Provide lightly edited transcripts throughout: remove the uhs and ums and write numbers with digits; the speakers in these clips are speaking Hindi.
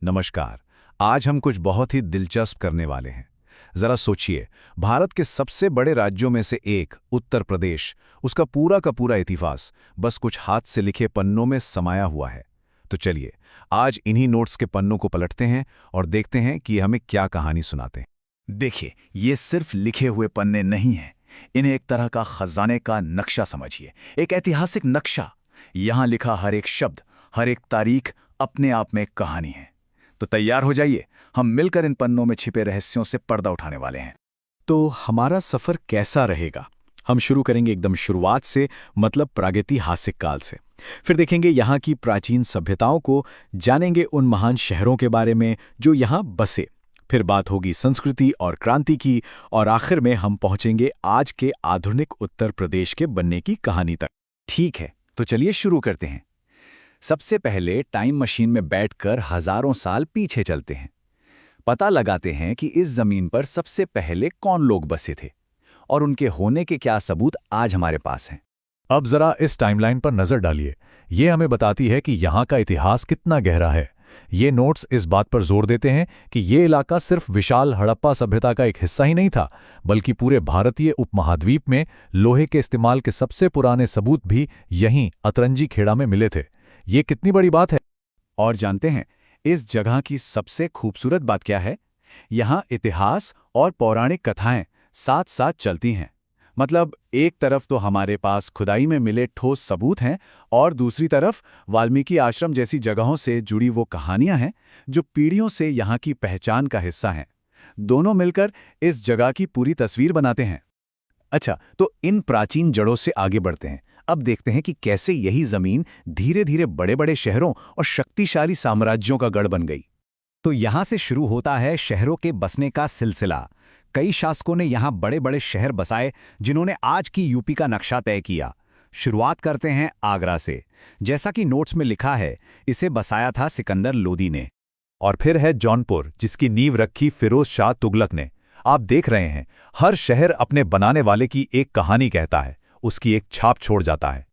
नमस्कार। आज हम कुछ बहुत ही दिलचस्प करने वाले हैं। जरा सोचिए, भारत के सबसे बड़े राज्यों में से एक उत्तर प्रदेश, उसका पूरा का पूरा इतिहास बस कुछ हाथ से लिखे पन्नों में समाया हुआ है। तो चलिए, आज इन्हीं नोट्स के पन्नों को पलटते हैं और देखते हैं कि ये हमें क्या कहानी सुनाते हैं। देखिए, ये सिर्फ लिखे हुए पन्ने नहीं हैं। इन्हें एक तरह का खजाने का नक्शा समझिए, एक ऐतिहासिक नक्शा। यहाँ लिखा हर एक शब्द, हर एक तारीख अपने आप में एक कहानी है। तो तैयार हो जाइए, हम मिलकर इन पन्नों में छिपे रहस्यों से पर्दा उठाने वाले हैं। तो हमारा सफर कैसा रहेगा? हम शुरू करेंगे एकदम शुरुआत से, मतलब प्रागैतिहासिक काल से। फिर देखेंगे यहाँ की प्राचीन सभ्यताओं को, जानेंगे उन महान शहरों के बारे में जो यहाँ बसे। फिर बात होगी संस्कृति और क्रांति की, और आखिर में हम पहुंचेंगे आज के आधुनिक उत्तर प्रदेश के बनने की कहानी तक। ठीक है, तो चलिए शुरू करते हैं। सबसे पहले टाइम मशीन में बैठकर हजारों साल पीछे चलते हैं। पता लगाते हैं कि इस जमीन पर सबसे पहले कौन लोग बसे थे और उनके होने के क्या सबूत आज हमारे पास हैं। अब जरा इस टाइमलाइन पर नजर डालिए। ये हमें बताती है कि यहाँ का इतिहास कितना गहरा है। ये नोट्स इस बात पर जोर देते हैं कि ये इलाका सिर्फ विशाल हड़प्पा सभ्यता का एक हिस्सा ही नहीं था, बल्कि पूरे भारतीय उपमहाद्वीप में लोहे के इस्तेमाल के सबसे पुराने सबूत भी यहीं अतरंजी खेड़ा में मिले थे। ये कितनी बड़ी बात है। और जानते हैं इस जगह की सबसे खूबसूरत बात क्या है? यहाँ इतिहास और पौराणिक कथाएं साथ साथ चलती हैं। मतलब एक तरफ तो हमारे पास खुदाई में मिले ठोस सबूत हैं, और दूसरी तरफ वाल्मीकि आश्रम जैसी जगहों से जुड़ी वो कहानियां हैं जो पीढ़ियों से यहाँ की पहचान का हिस्सा हैं। दोनों मिलकर इस जगह की पूरी तस्वीर बनाते हैं। अच्छा, तो इन प्राचीन जड़ों से आगे बढ़ते हैं। अब देखते हैं कि कैसे यही जमीन धीरे धीरे बड़े बड़े शहरों और शक्तिशाली साम्राज्यों का गढ़ बन गई। तो यहां से शुरू होता है शहरों के बसने का सिलसिला। कई शासकों ने यहां बड़े बड़े शहर बसाए जिन्होंने आज की यूपी का नक्शा तय किया। शुरुआत करते हैं आगरा से। जैसा कि नोट्स में लिखा है, इसे बसाया था सिकंदर लोदी ने। और फिर है जौनपुर, जिसकी नींव रखी फिरोज शाह तुगलक ने। आप देख रहे हैं, हर शहर अपने बनाने वाले की एक कहानी कहता है, उसकी एक छाप छोड़ जाता है।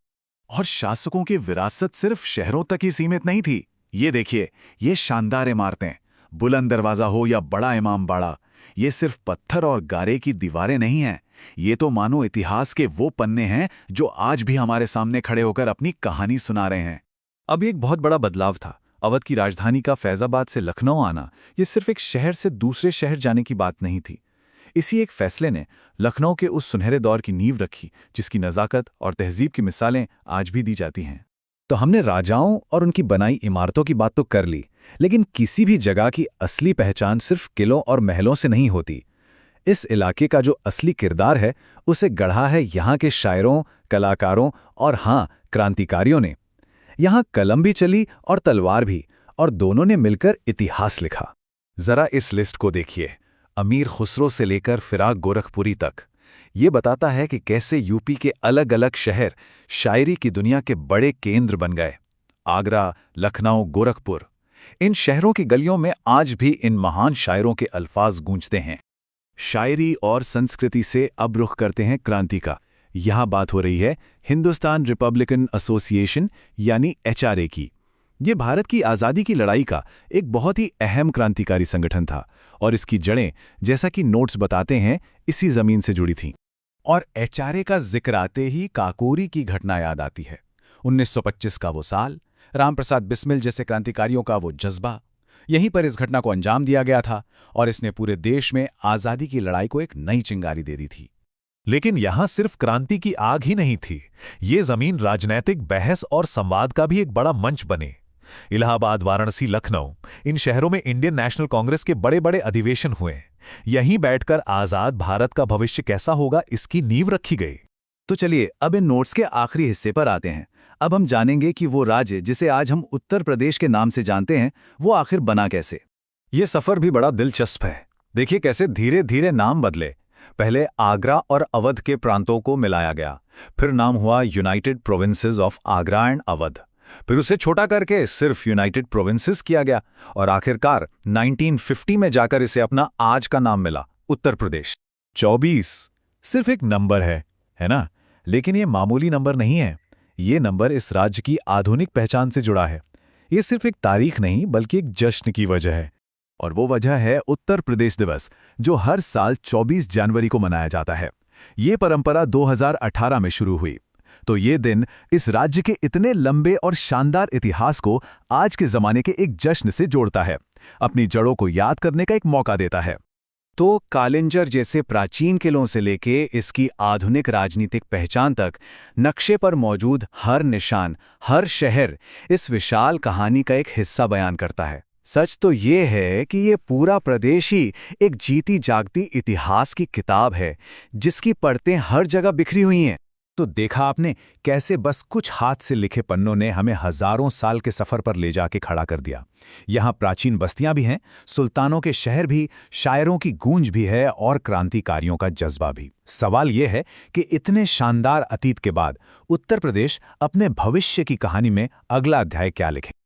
और शासकों की विरासत सिर्फ शहरों तक ही सीमित नहीं थी। ये देखिए, ये शानदार इमारतें, बुलंद दरवाजा हो या बड़ा इमाम बाड़ा, ये सिर्फ पत्थर और गारे की दीवारें नहीं हैं। ये तो मानो इतिहास के वो पन्ने हैं जो आज भी हमारे सामने खड़े होकर अपनी कहानी सुना रहे हैं। अब एक बहुत बड़ा बदलाव था। अवध की राजधानी का फैजाबाद से लखनऊ आना, ये सिर्फ एक शहर से दूसरे शहर जाने की बात नहीं थी। इसी एक फैसले ने लखनऊ के उस सुनहरे दौर की नींव रखी जिसकी नज़ाकत और तहजीब की मिसालें आज भी दी जाती हैं। तो हमने राजाओं और उनकी बनाई इमारतों की बात तो कर ली, लेकिन किसी भी जगह की असली पहचान सिर्फ किलों और महलों से नहीं होती। इस इलाके का जो असली किरदार है, उसे गढ़ा है यहाँ के शायरों, कलाकारों और हाँ, क्रांतिकारियों ने। यहाँ कलम भी चली और तलवार भी, और दोनों ने मिलकर इतिहास लिखा। जरा इस लिस्ट को देखिए, अमीर खुसरो से लेकर फिराक गोरखपुरी तक। ये बताता है कि कैसे यूपी के अलग अलग शहर शायरी की दुनिया के बड़े केंद्र बन गए। आगरा, लखनऊ, गोरखपुर, इन शहरों की गलियों में आज भी इन महान शायरों के अल्फाज गूंजते हैं। शायरी और संस्कृति से अब रुख करते हैं क्रांति का। यहाँ बात हो रही है हिंदुस्तान रिपब्लिकन एसोसिएशन यानी एचआरए की। ये भारत की आज़ादी की लड़ाई का एक बहुत ही अहम क्रांतिकारी संगठन था, और इसकी जड़ें, जैसा कि नोट्स बताते हैं, इसी जमीन से जुड़ी थीं। और एचआरए का जिक्र आते ही काकोरी की घटना याद आती है। 1925 का वो साल, रामप्रसाद बिस्मिल जैसे क्रांतिकारियों का वो जज्बा। यहीं पर इस घटना को अंजाम दिया गया था, और इसने पूरे देश में आज़ादी की लड़ाई को एक नई चिंगारी दे दी थी। लेकिन यहाँ सिर्फ क्रांति की आग ही नहीं थी, ये जमीन राजनैतिक बहस और संवाद का भी एक बड़ा मंच बने। इलाहाबाद, वाराणसी, लखनऊ, इन शहरों में इंडियन नेशनल कांग्रेस के बड़े बड़े अधिवेशन हुए। यहीं बैठकर आजाद भारत का भविष्य कैसा होगा, इसकी नींव रखी गई। तो चलिए, अब इन नोट्स के आखिरी हिस्से पर आते हैं। अब हम जानेंगे कि वो राज्य जिसे आज हम उत्तर प्रदेश के नाम से जानते हैं, वो आखिर बना कैसे। ये सफर भी बड़ा दिलचस्प है। देखिए कैसे धीरे धीरे नाम बदले। पहले आगरा और अवध के प्रांतों को मिलाया गया, फिर नाम हुआ United provinces of Agra and Awadh, फिर उसे छोटा करके सिर्फ यूनाइटेड प्रोविंसेस किया गया, और आखिरकार 1950 में जाकर इसे अपना आज का नाम मिला, उत्तर प्रदेश। 24 सिर्फ एक नंबर है ना? लेकिन ये मामूली नंबर नहीं है। ये नंबर इस राज्य की आधुनिक पहचान से जुड़ा है। ये सिर्फ एक तारीख नहीं बल्कि एक जश्न की वजह है। और वो वजह है उत्तर प्रदेश दिवस, जो हर साल 24 जनवरी को मनाया जाता है। ये परंपरा 2018 में शुरू हुई। तो ये दिन इस राज्य के इतने लंबे और शानदार इतिहास को आज के जमाने के एक जश्न से जोड़ता है, अपनी जड़ों को याद करने का एक मौका देता है। तो कालिंजर जैसे प्राचीन किलों से लेके इसकी आधुनिक राजनीतिक पहचान तक नक्शे पर मौजूद हर निशान, हर शहर इस विशाल कहानी का एक हिस्सा बयान करता है। सच तो ये है कि ये पूरा प्रदेश ही एक जीती जागती इतिहास की किताब है, जिसकी परतें हर जगह बिखरी हुई हैं। तो देखा आपने कैसे बस कुछ हाथ से लिखे पन्नों ने हमें हजारों साल के सफर पर ले जाके खड़ा कर दिया। यहाँ प्राचीन बस्तियां भी हैं, सुल्तानों के शहर भी, शायरों की गूंज भी है और क्रांतिकारियों का जज्बा भी। सवाल यह है कि इतने शानदार अतीत के बाद उत्तर प्रदेश अपने भविष्य की कहानी में अगला अध्याय क्या लिखे।